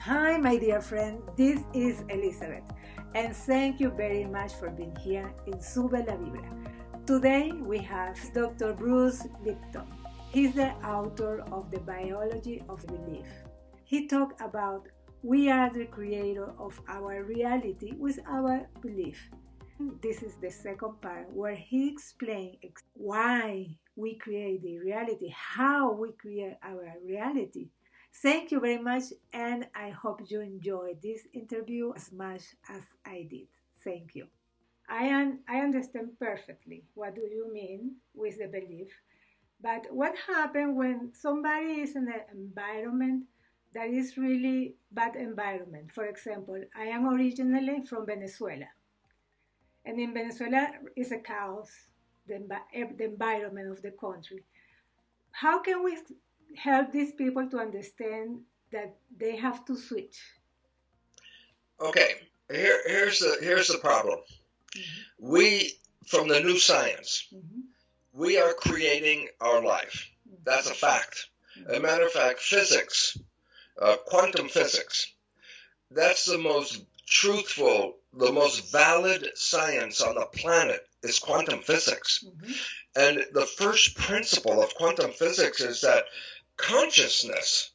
Hi, my dear friend, this is Elizabeth, and thank you very much for being here in Sube la Vibra. Today we have Dr. Bruce Lipton. He's the author of The Biology of Belief. He talked about we are the creator of our reality with our belief. This is the second part where he explains why we create the reality, how we create our reality. Thank you very much, and I hope you enjoyed this interview as much as I did. Thank you. I understand perfectly what do you mean with the belief, but what happens when somebody is in an environment that is really bad environment? For example, I am originally from Venezuela, and in Venezuela is a chaos, the environment of the country. How can we help these people to understand that they have to switch? Okay, here's the problem. Mm-hmm. We, from the new science, mm-hmm. we are creating our life. That's a fact. As a matter of fact, physics, quantum physics, that's the most truthful, the most valid science on the planet is quantum physics. Mm-hmm. And the first principle of quantum physics is that consciousness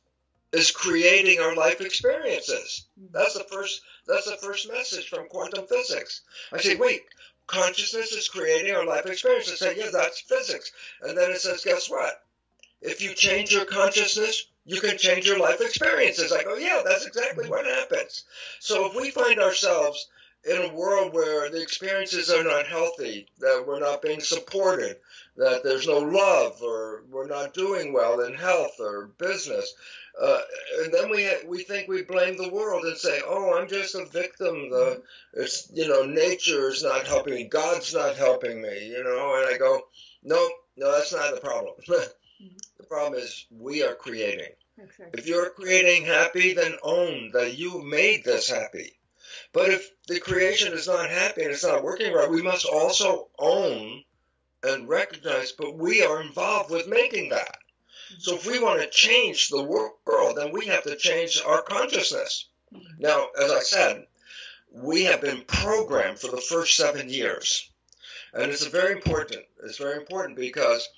is creating our life experiences. That's the first message from quantum physics. I say, wait, consciousness is creating our life experiences. I say, yeah, that's physics. And then it says, guess what? If you change your consciousness, you can change your life experiences. I go, yeah, that's exactly what happens. So if we find ourselves in a world where the experiences are not healthy, that we're not being supported, that there's no love, or we're not doing well in health or business, and then we think we blame the world and say, oh, I'm just a victim. Nature is not helping me. God's not helping me, and I go, no, that's not the problem. The problem is we are creating. Exactly. If you're creating happy, then own that you made this happy. But if the creation is not happy and it's not working right, we must also own and recognize, but we are involved with making that. So if we want to change the world, then we have to change our consciousness. Now, as I said, we have been programmed for the first 7 years. And it's very important. It's very important because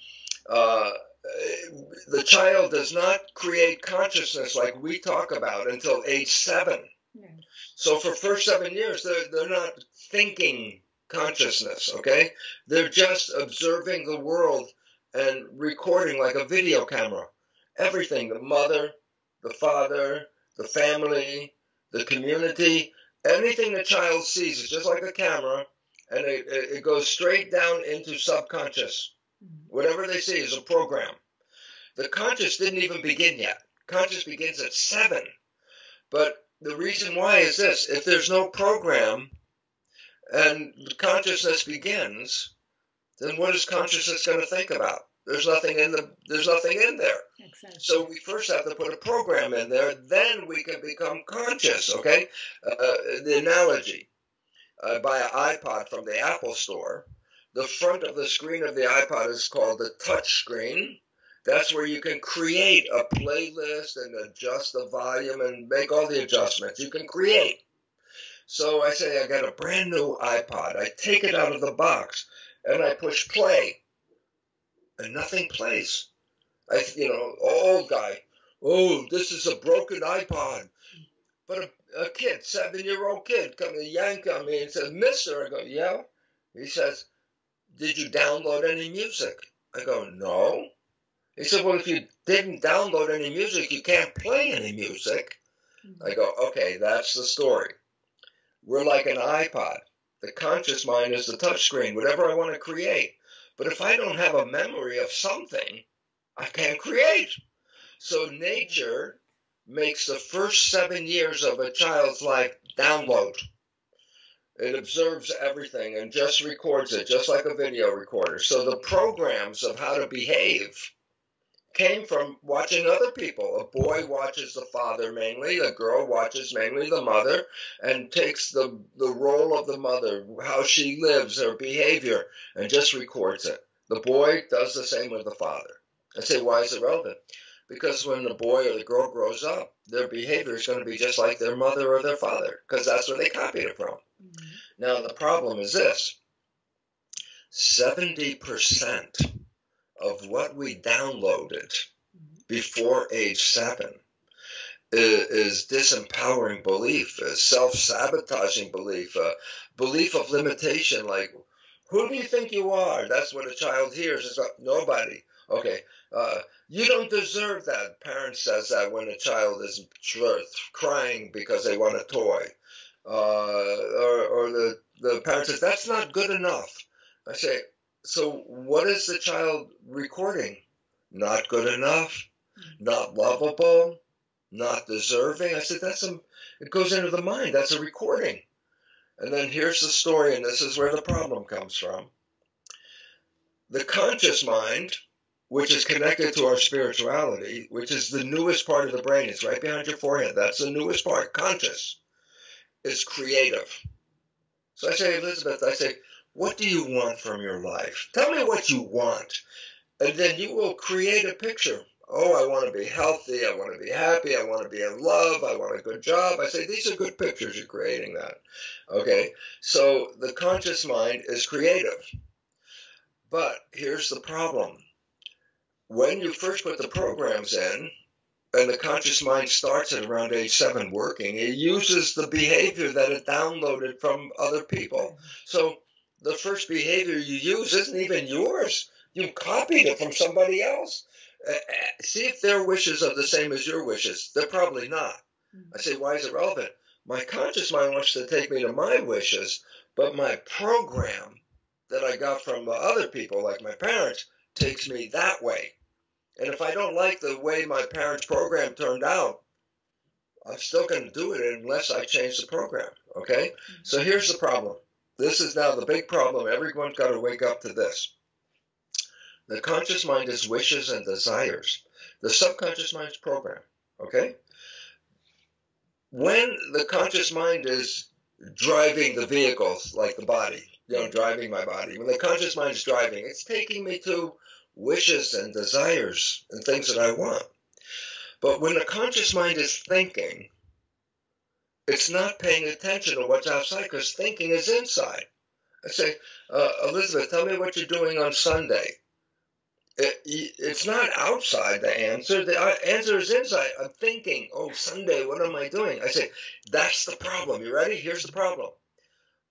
the child does not create consciousness like we talk about until age 7. Yeah. So for first 7 years, they're not thinking consciousness, okay? They're just observing the world and recording like a video camera. Everything, the mother, the father, the family, the community, anything the child sees is just like a camera, and it goes straight down into subconscious. Whatever they see is a program. The conscious didn't even begin yet. Conscious begins at 7. But the reason why is this: if there's no program and consciousness begins, then what is consciousness going to think about? There's nothing in there. Exactly. So we first have to put a program in there, then we can become conscious, okay? The analogy, buy an iPod from the Apple store. The front of the screen of the iPod is called the touch screen. That's where you can create a playlist and adjust the volume and make all the adjustments. You can create. So I say I got a brand new iPod. I take it out of the box and I push play, and nothing plays. Old guy, oh, this is a broken iPod. But a kid, 7-year-old kid, come and yank on me and says, "Mister," I go, "Yeah." He says, "Did you download any music?" I go, "No." He said, "Well, if you didn't download any music, you can't play any music." I go, "Okay, that's the story. We're like an iPod. The conscious mind is the touch screen, whatever I want to create. But if I don't have a memory of something, I can't create." So nature makes the first 7 years of a child's life download. It observes everything and just records it, just like a video recorder. So the programs of how to behave came from watching other people. A boy watches the father mainly, a girl watches mainly the mother, and takes the role of the mother, how she lives, her behavior, and just records it. The boy does the same with the father. I say, why is it relevant? Because when the boy or the girl grows up, their behavior is going to be just like their mother or their father, because that's where they copied it from. Mm-hmm. Now, the problem is this. 70% of what we downloaded before age 7 is disempowering belief, self-sabotaging belief, belief of limitation, like, who do you think you are? That's what a child hears. It's like, nobody. Okay, you don't deserve that. Parent says that when a child is crying because they want a toy. Or the parent says, that's not good enough. I say, so what is the child recording? Not good enough, not lovable, not deserving. I said, it goes into the mind. That's a recording. And then here's the story, and this is where the problem comes from. The conscious mind, which is connected to our spirituality, which is the newest part of the brain. It's right behind your forehead. That's the newest part. Conscious is creative. So I say, Elizabeth, what do you want from your life? Tell me what you want. And then you will create a picture. Oh, I want to be healthy. I want to be happy. I want to be in love. I want a good job. I say, these are good pictures. You're creating that. Okay. So the conscious mind is creative. But here's the problem. When you first put the programs in, and the conscious mind starts at around age 7 working, it uses the behavior that it downloaded from other people. So the first behavior you use isn't even yours. You copied it from somebody else. See if their wishes are the same as your wishes. They're probably not. I say, why is it relevant? My conscious mind wants to take me to my wishes, but my program that I got from other people, like my parents, takes me that way. And if I don't like the way my parents' program turned out, I'm still going to do it unless I change the program, okay? So here's the problem. This is now the big problem. Everyone's got to wake up to this. The conscious mind is wishes and desires. The subconscious mind is program, okay? When the conscious mind is driving the vehicles, like the body, driving my body, when the conscious mind is driving, it's taking me to wishes and desires and things that I want. But when the conscious mind is thinking, it's not paying attention to what's outside because thinking is inside. I say, Elizabeth, tell me what you're doing on Sunday. It's not outside the answer. The answer is inside. I'm thinking, oh, Sunday, what am I doing? I say, that's the problem. You ready? Here's the problem.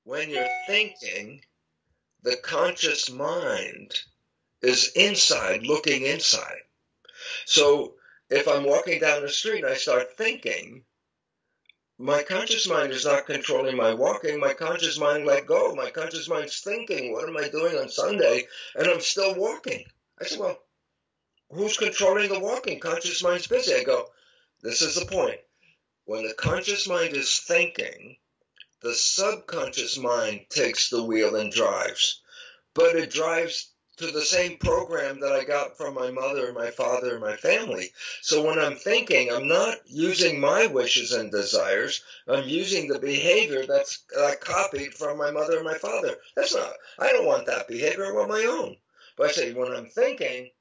When you're thinking, the conscious mind is inside, looking inside. So if I'm walking down the street and I start thinking, my conscious mind is not controlling my walking. My conscious mind let go. My conscious mind's thinking, what am I doing on Sunday? And I'm still walking. I said, well, who's controlling the walking? Conscious mind's busy. I go, this is the point. When the conscious mind is thinking, the subconscious mind takes the wheel and drives. But it drives to the same program that I got from my mother, my father, and my family. So when I'm thinking, I'm not using my wishes and desires. I'm using the behavior that I copied from my mother and my father. I don't want that behavior. I want my own. But I say, when I'm thinking,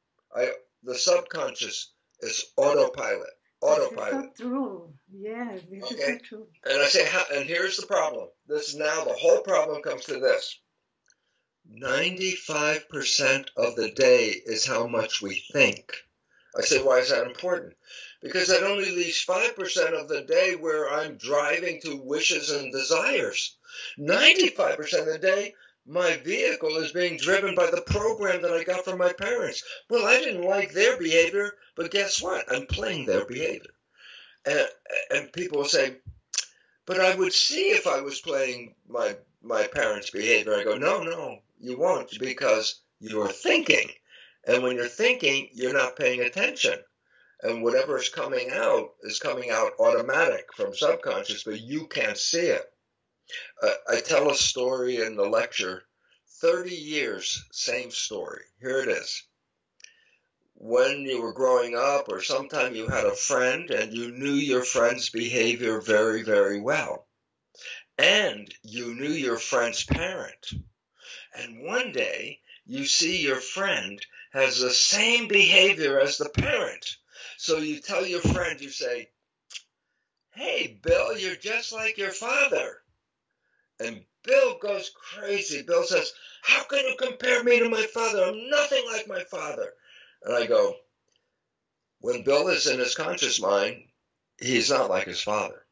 the subconscious is autopilot. Autopilot. This is so true. Yes, this is so true. And I say, and here's the problem. This is now the whole problem comes to this. 95% of the day is how much we think. I say, why is that important? Because that only leaves 5% of the day where I'm driving to wishes and desires. 95% of the day, my vehicle is being driven by the program that I got from my parents. Well, I didn't like their behavior, but guess what? I'm playing their behavior. And people will say, but I would see if I was playing my parents' behavior. I go, no, you won't, because you're thinking. And when you're thinking, you're not paying attention. And whatever is coming out automatic from subconscious, but you can't see it. I tell a story in the lecture, 30 years, same story. Here it is. When you were growing up, or sometime you had a friend and you knew your friend's behavior very, very well. And you knew your friend's parent. And one day you see your friend has the same behavior as the parent. So you tell your friend, you say, hey, Bill, you're just like your father. And Bill goes crazy. Bill says, how can you compare me to my father? I'm nothing like my father. And I go, when Bill is in his conscious mind, he's not like his father.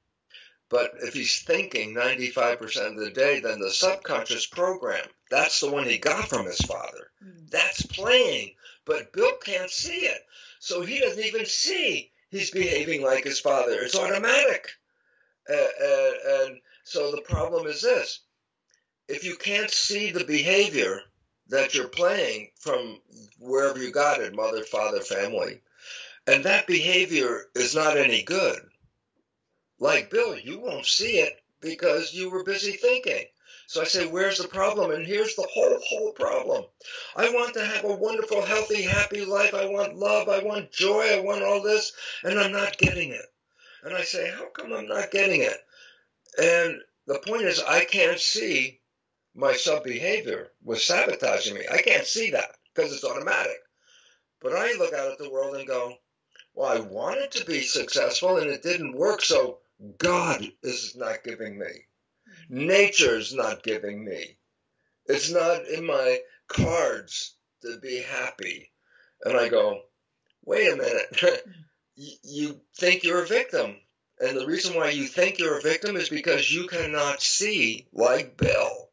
But if he's thinking 95% of the day, then the subconscious program, that's the one he got from his father. That's playing. But Bill can't see it. So he doesn't even see he's behaving like his father. It's automatic. And so the problem is this. If you can't see the behavior that you're playing from wherever you got it, mother, father, family, and that behavior is not any good, like Bill, you won't see it because you were busy thinking. So I say, where's the problem? And here's the whole problem. I want to have a wonderful, healthy, happy life. I want love. I want joy. I want all this. And I'm not getting it. And I say, how come I'm not getting it? And the point is, I can't see my sub-behavior was sabotaging me. I can't see that because it's automatic. But I look out at the world and go, well, I wanted to be successful and it didn't work, so God is not giving me. Nature's not giving me. It's not in my cards to be happy. And I go, wait a minute. You think you're a victim. And the reason why you think you're a victim is because you cannot see, like Bill.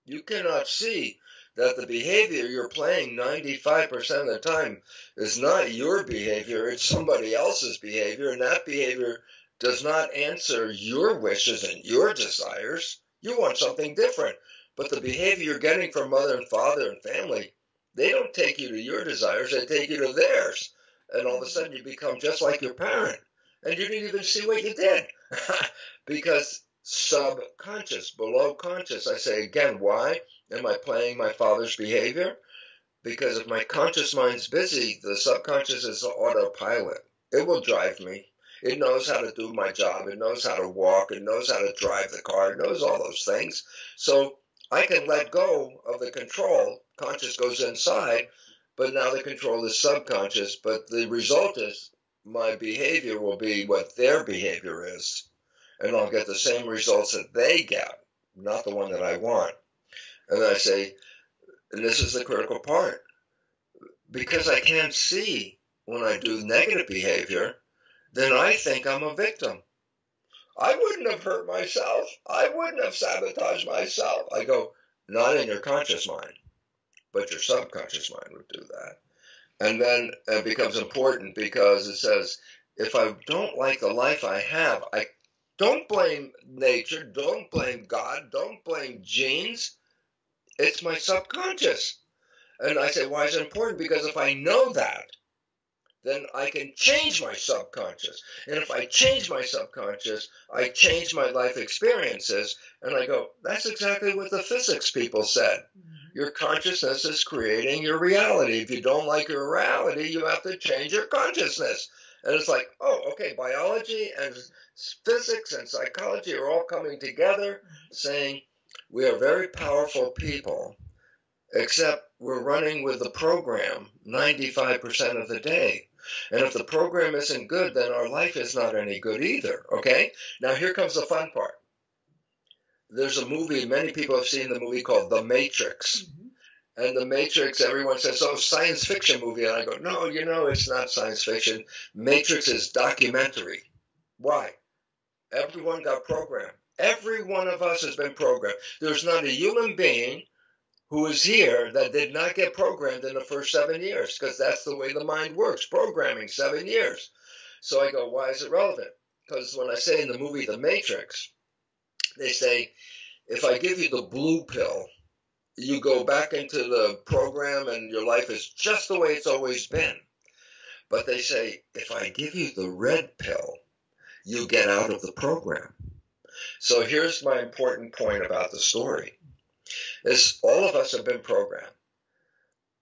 You cannot see that the behavior you're playing 95% of the time is not your behavior, it's somebody else's behavior, and that behavior does not answer your wishes and your desires. You want something different. But the behavior you're getting from mother and father and family, they don't take you to your desires, they take you to theirs. And all of a sudden you become just like your parent. And you didn't even see what you did. Because subconscious, below conscious. I say again, why am I playing my father's behavior? Because if my conscious mind's busy, the subconscious is autopilot. It will drive me. It knows how to do my job. It knows how to walk. It knows how to drive the car. It knows all those things. So I can let go of the control. Conscious goes inside, but now the control is subconscious. But the result is my behavior will be what their behavior is. And I'll get the same results that they get, not the one that I want. And I say, and this is the critical part, because I can't see when I do negative behavior, then I think I'm a victim. I wouldn't have hurt myself. I wouldn't have sabotaged myself. I go, not in your conscious mind, but your subconscious mind would do that. And then it becomes important because it says, if I don't like the life I have, I don't blame nature, don't blame God, don't blame genes. It's my subconscious. And I say, why is it important? Because if I know that, then I can change my subconscious. And if I change my subconscious, I change my life experiences. And I go, that's exactly what the physics people said. Your consciousness is creating your reality. If you don't like your reality, you have to change your consciousness. And it's like, oh, okay, biology and physics and psychology are all coming together saying we are very powerful people, except we're running with the program 95% of the day. And if the program isn't good, then our life is not any good either, okay? Now here comes the fun part. There's a movie, many people have seen the movie called The Matrix. And The Matrix, everyone says, oh, science fiction movie. And I go, no, it's not science fiction. Matrix is documentary. Why? Everyone got programmed. Every one of us has been programmed. There's not a human being who is here that did not get programmed in the first 7 years, because that's the way the mind works, programming 7 years. So I go, why is it relevant? Because when I say in the movie The Matrix, they say, if I give you the blue pill, you go back into the program and your life is just the way it's always been. But they say, if I give you the red pill, you get out of the program. So here's my important point about the story. Is all of us have been programmed.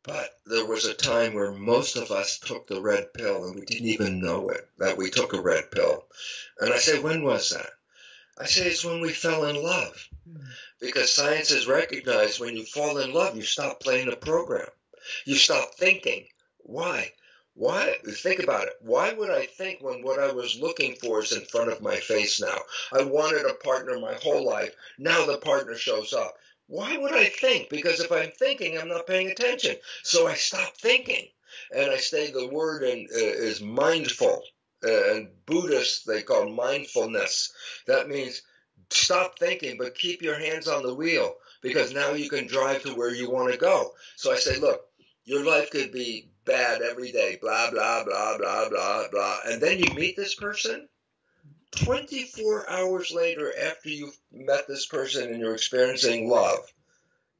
But there was a time where most of us took the red pill and we didn't even know it, that we took a red pill. And I say, when was that? I say it's when we fell in love. Because science has recognized when you fall in love, you stop playing the program. You stop thinking. Why? Why? Think about it. Why would I think when what I was looking for is in front of my face now? I wanted a partner my whole life. Now the partner shows up. Why would I think? Because if I'm thinking, I'm not paying attention. So I stop thinking. And I say the word is mindful. And Buddhists, they call mindfulness. That means stop thinking, but keep your hands on the wheel. Because now you can drive to where you want to go. So I say, look, your life could be bad every day, blah, blah, blah, blah, blah, blah. And then you meet this person. 24 hours later, after you've met this person and you're experiencing love,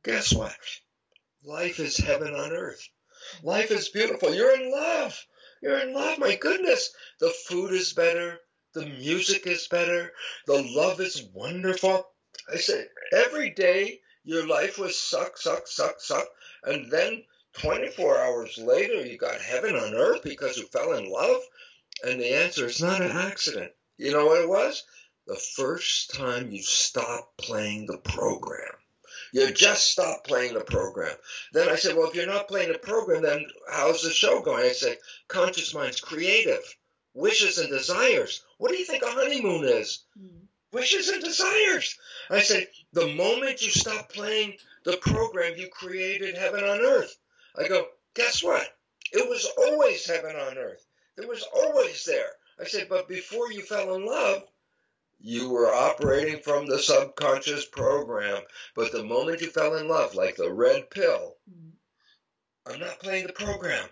guess what? Life is heaven on earth. Life is beautiful. You're in love. You're in love. My goodness. The food is better. The music is better. The love is wonderful. I say, every day your life was suck, suck, suck, suck. And then 24 hours later, you got heaven on earth because you fell in love? And the answer is not an accident. You know what it was? The first time you stopped playing the program. You just stopped playing the program. Then I said, well, if you're not playing the program, then how's the show going? I say, conscious mind's creative. Wishes and desires. What do you think a honeymoon is? Wishes and desires. I say, the moment you stop playing the program, you created heaven on earth. I go, guess what? It was always heaven on earth. It was always there. I said, but before you fell in love, you were operating from the subconscious program. But the moment you fell in love, like the red pill, I'm not playing the program.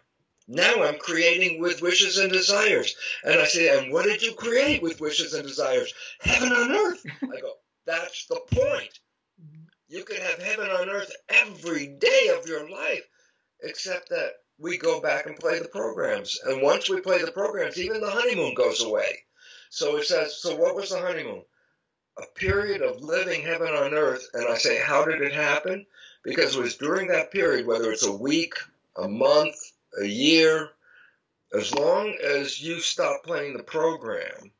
Now I'm creating with wishes and desires. And I say, and what did you create with wishes and desires? Heaven on earth. I go, that's the point. You can have heaven on earth every day of your life, except that we go back and play the programs. And once we play the programs, even the honeymoon goes away. So it says, so what was the honeymoon? A period of living heaven on earth. And I say, how did it happen? Because it was during that period, whether it's a week, a month, a year, as long as you stop playing the program,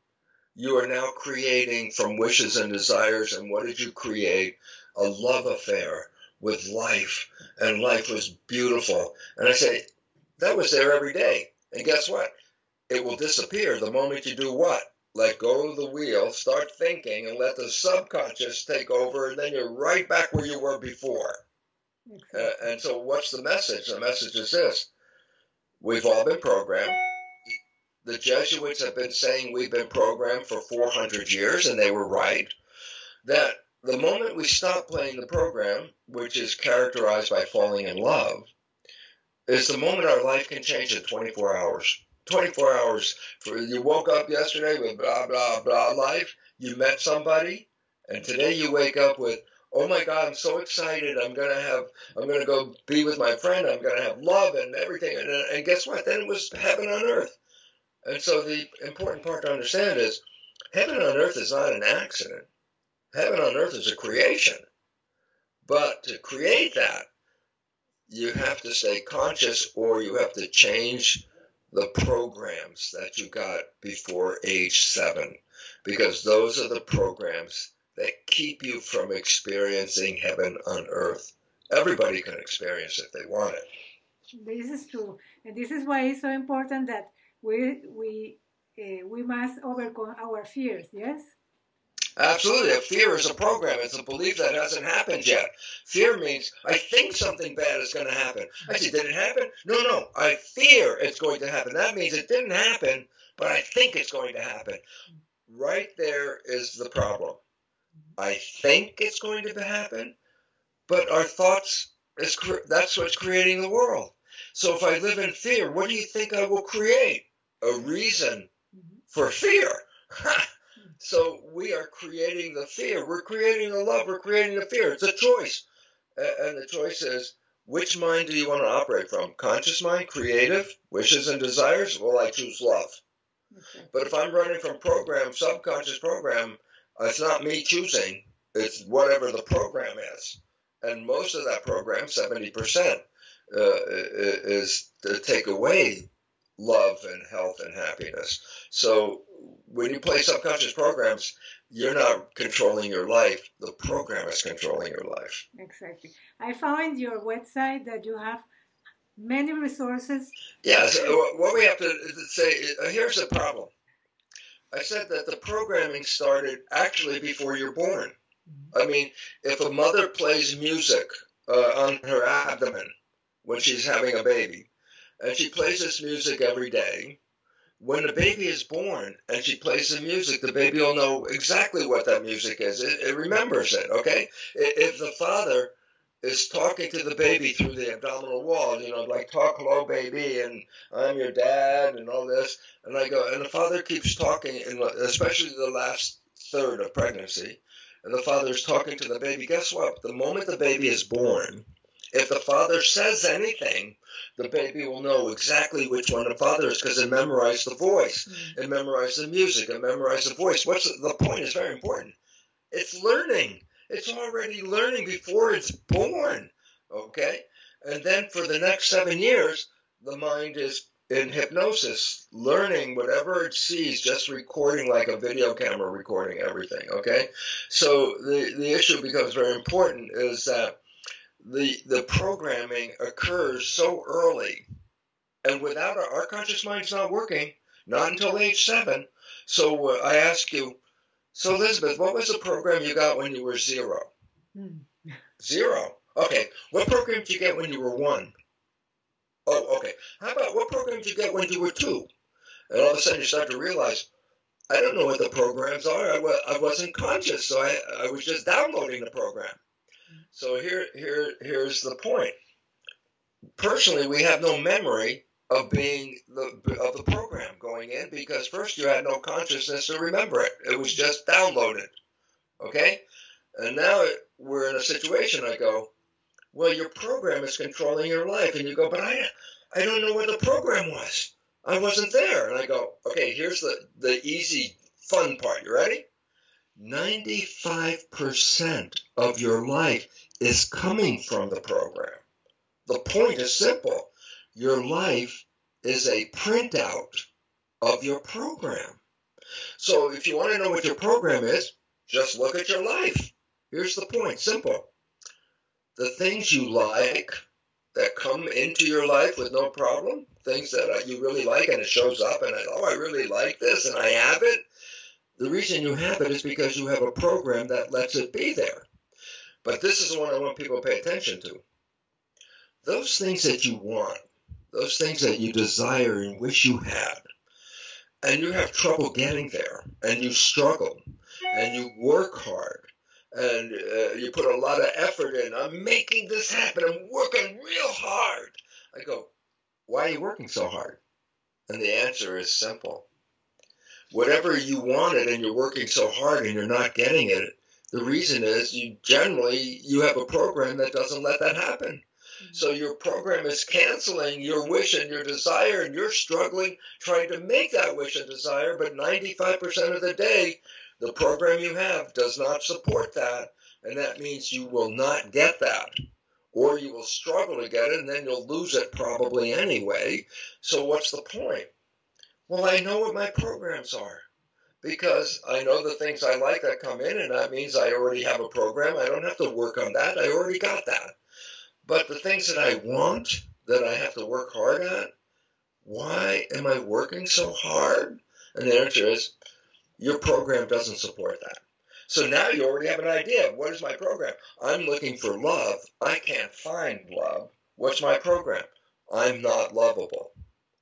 you are now creating from wishes and desires. And what did you create? A love affair with life. And life was beautiful. And I say, that was there every day. And guess what? It will disappear the moment you do what? Let go of the wheel, start thinking, and let the subconscious take over, and then you're right back where you were before. And so what's the message? The message is this. We've all been programmed. The Jesuits have been saying we've been programmed for 400 years, and they were right, that the moment we stop playing the program, which is characterized by falling in love, is the moment our life can change in 24 hours. 24 hours. You woke up yesterday with blah, blah, blah life. You met somebody, and today you wake up with, oh my God, I'm so excited. I'm going to go be with my friend. I'm going to have love and everything. And guess what? Then it was heaven on earth. And so the important part to understand is heaven on earth is not an accident. Heaven on earth is a creation. But to create that, you have to stay conscious, or you have to change the programs that you got before age 7, because those are the programs that keep you from experiencing heaven on earth. Everybody can experience it if they want it. This is true, and this is why it's so important that we must overcome our fears. Yes. Absolutely. A fear is a program. It's a belief that hasn't happened yet. Fear means I think something bad is going to happen. I say, did it happen? No. I fear it's going to happen. That means it didn't happen, but I think it's going to happen. Right there is the problem. I think it's going to happen, but our thoughts, that's what's creating the world. So if I live in fear, what do you think I will create? A reason for fear. So we are creating the fear. We're creating the love. We're creating the fear. It's a choice. And the choice is, which mind do you want to operate from? Conscious mind, creative, wishes and desires? Well, I choose love. Okay. But if I'm running from program, subconscious program, it's not me choosing. It's whatever the program is. And most of that program, 70%, is to take away love and health and happiness. So when you play subconscious programs, you're not controlling your life. The program is controlling your life. Exactly. I found your website that you have many resources. Yes, what we have to say, here's the problem. I said that the programming started actually before you're born. I mean, if a mother plays music on her abdomen when she's having a baby, and she plays this music every day, when the baby is born and she plays the music, the baby will know exactly what that music is. It remembers it, okay? If the father is talking to the baby through the abdominal wall, you know, like, talk hello, baby, and I'm your dad, and all this, and I go, and the father keeps talking, especially the last third of pregnancy, and the father is talking to the baby. Guess what? The moment the baby is born, if the father says anything, the baby will know exactly which one the father is, because it memorized the voice, it memorized the music, it memorized the voice. What's the point is very important. It's learning. It's already learning before it's born, okay? And then for the next 7 years, the mind is in hypnosis, learning whatever it sees, just recording like a video camera, recording everything, okay? So the issue becomes very important is that the programming occurs so early, and without our conscious mind's not working, not until age 7. So I ask you, so Elizabeth, what was the program you got when you were 0? 0. Okay. What program did you get when you were 1? Oh, okay. How about what program did you get when you were 2? And all of a sudden you start to realize, I don't know what the programs are. I wasn't conscious, so I was just downloading the program. So here's the point. Personally, we have no memory of being of the program going in, because first you had no consciousness to remember it. It was just downloaded, okay? And now we're in a situation. I go, well, your program is controlling your life, and you go, but I don't know what the program was. I wasn't there. And I go, okay, here's the easy, fun part. You ready? 95% of your life is coming from the program. The point is simple. Your life is a printout of your program. So if you want to know what your program is, just look at your life. Here's the point, simple. The things you like that come into your life with no problem, things that you really like and it shows up and I really like this and I have it. The reason you have it is because you have a program that lets it be there. But this is the one I want people to pay attention to. Those things that you want, those things that you desire and wish you had, and you have trouble getting there, and you struggle, and you work hard, and you put a lot of effort in. I'm making this happen. I'm working real hard. I go, why are you working so hard? And the answer is simple. Whatever you wanted and you're working so hard and you're not getting it, the reason is you have a program that doesn't let that happen. So your program is canceling your wish and your desire, and you're struggling trying to make that wish and desire, but 95% of the day, the program you have does not support that, and that means you will not get that, or you will struggle to get it, and then you'll lose it probably anyway. So what's the point? Well, I know what my programs are, because I know the things I like that come in, and that means I already have a program. I don't have to work on that. I already got that. But the things that I want, that I have to work hard at, why am I working so hard? And the answer is, your program doesn't support that. So now you already have an idea of what is my program. I'm looking for love. I can't find love. What's my program? I'm not lovable.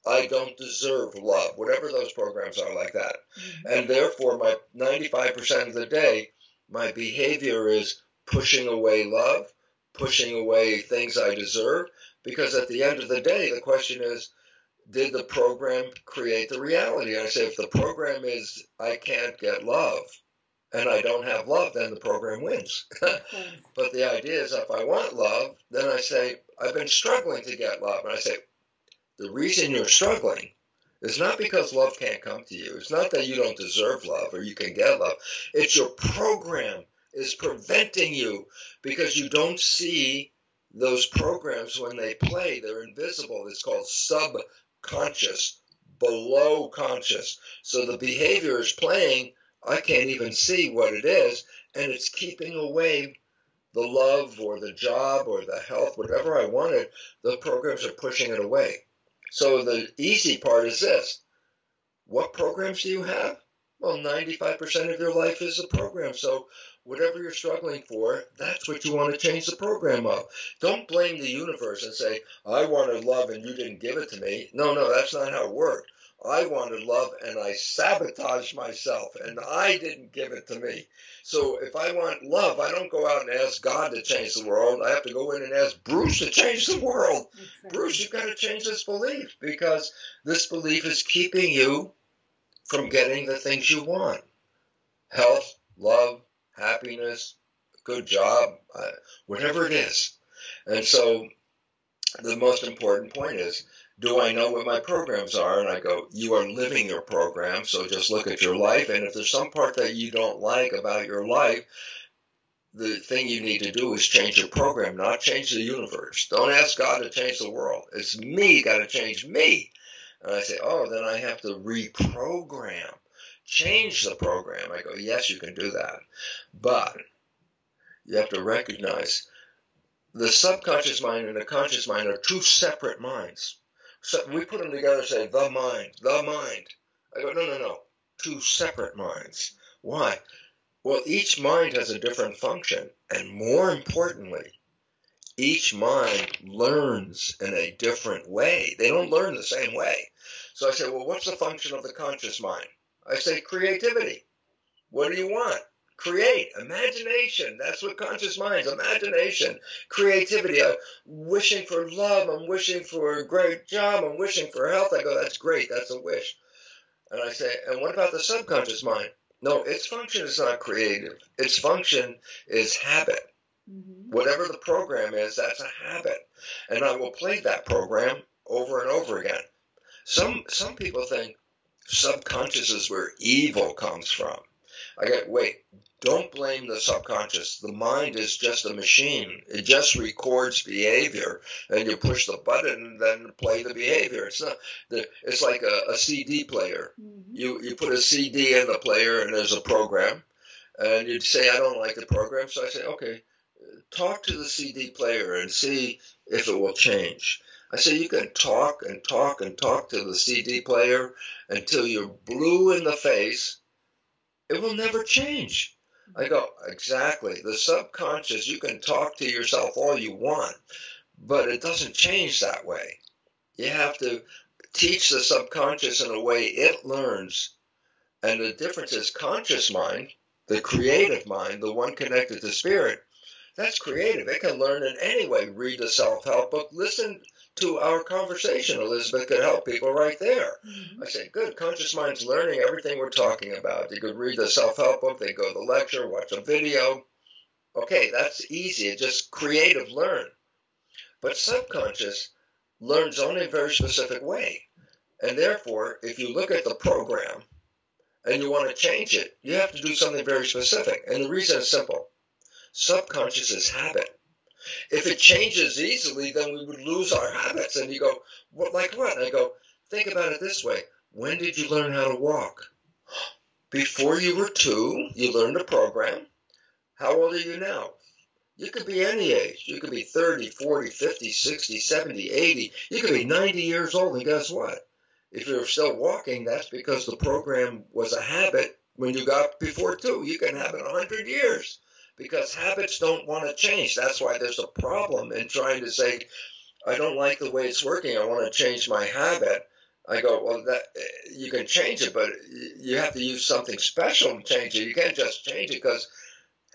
I don't deserve love, whatever those programs are like that. And therefore, my 95% of the day, my behavior is pushing away love, pushing away things I deserve, because at the end of the day, the question is, did the program create the reality? And I say, if the program is, I can't get love, and I don't have love, then the program wins. But the idea is, if I want love, then I say, I've been struggling to get love. And I say, the reason you're struggling is not because love can't come to you. It's not that you don't deserve love or you can get love. It's your program is preventing you, because you don't see those programs when they play. They're invisible. It's called subconscious, below conscious. So the behavior is playing. I can't even see what it is, and it's keeping away the love or the job or the health, whatever I wanted, the programs are pushing it away. So the easy part is this. What programs do you have? Well, 95% of your life is a program. So whatever you're struggling for, that's what you want to change the program of. Don't blame the universe and say, I wanted love and you didn't give it to me. No, that's not how it worked. I wanted love and I sabotaged myself and I didn't give it to me. So if I want love, I don't go out and ask God to change the world. I have to go in and ask Bruce to change the world. Exactly. Bruce, you've got to change this belief because this belief is keeping you from getting the things you want. Health, love, happiness, good job, whatever it is. And so the most important point is, do I know what my programs are? And I go, you are living your program, so just look at your life. And if there's some part that you don't like about your life, the thing you need to do is change your program, not change the universe. Don't ask God to change the world. It's me, got to change me. And I say, then I have to reprogram, change the program. I go, yes, you can do that. But you have to recognize the subconscious mind and the conscious mind are two separate minds. So we put them together and say, the mind. I go, no. Two separate minds. Why? Well, each mind has a different function. And more importantly, each mind learns in a different way. They don't learn the same way. So I say, well, what's the function of the conscious mind? I say creativity. What do you want? Create. Imagination. That's what conscious mind's. Imagination. Creativity. I'm wishing for love. I'm wishing for a great job. I'm wishing for health. I go, that's great. That's a wish. And I say, and what about the subconscious mind? No, its function is not creative. Its function is habit. Mm-hmm. Whatever the program is, that's a habit. And I will play that program over and over again. Some people think subconscious is where evil comes from. I go, wait, don't blame the subconscious. The mind is just a machine. It just records behavior, and you push the button and then play the behavior. It's like a CD player. Mm-hmm. You put a CD in the player, and there's a program, and you'd say, I don't like the program. So I say, okay, talk to the CD player and see if it will change. I say you can talk and talk and talk to the CD player until you're blue in the face. It will never change. I go, exactly. The subconscious, you can talk to yourself all you want, but it doesn't change that way. You have to teach the subconscious in a way it learns. And the difference is conscious mind, the creative mind, the one connected to spirit, that's creative. It can learn in any way. Read a self-help book. Listen to our conversation. Elizabeth could help people right there. Mm-hmm. I say, good. Conscious mind's learning everything we're talking about. You could read the self-help book. They go to the lecture, watch a video. Okay, that's easy. It's just creative learn. But subconscious learns only in a very specific way. And therefore, if you look at the program and you want to change it, you have to do something very specific. And the reason is simple. Subconscious is habit. If it changes easily, then we would lose our habits. And you go, what, like what? And I go, think about it this way. When did you learn how to walk? Before you were 2, you learned a program. How old are you now? You could be any age. You could be 30, 40, 50, 60, 70, 80. You could be 90 years old. And guess what? If you're still walking, that's because the program was a habit when you got before 2. You can have it 100 years. Because habits don't want to change. That's why there's a problem in trying to say, I don't like the way it's working. I want to change my habit. I go, well, that you can change it, but you have to use something special to change it. You can't just change it because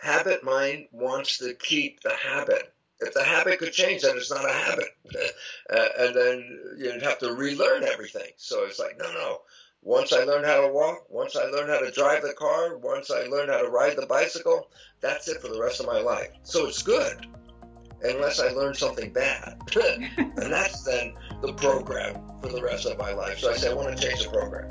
habit mind wants to keep the habit. If the habit could change, then it's not a habit. And then you'd have to relearn everything. So it's like, no. Once I learn how to walk, once I learn how to drive the car, once I learn how to ride the bicycle, that's it for the rest of my life. So it's good, unless I learn something bad. And that's then the program for the rest of my life. So I say, I want to change the program.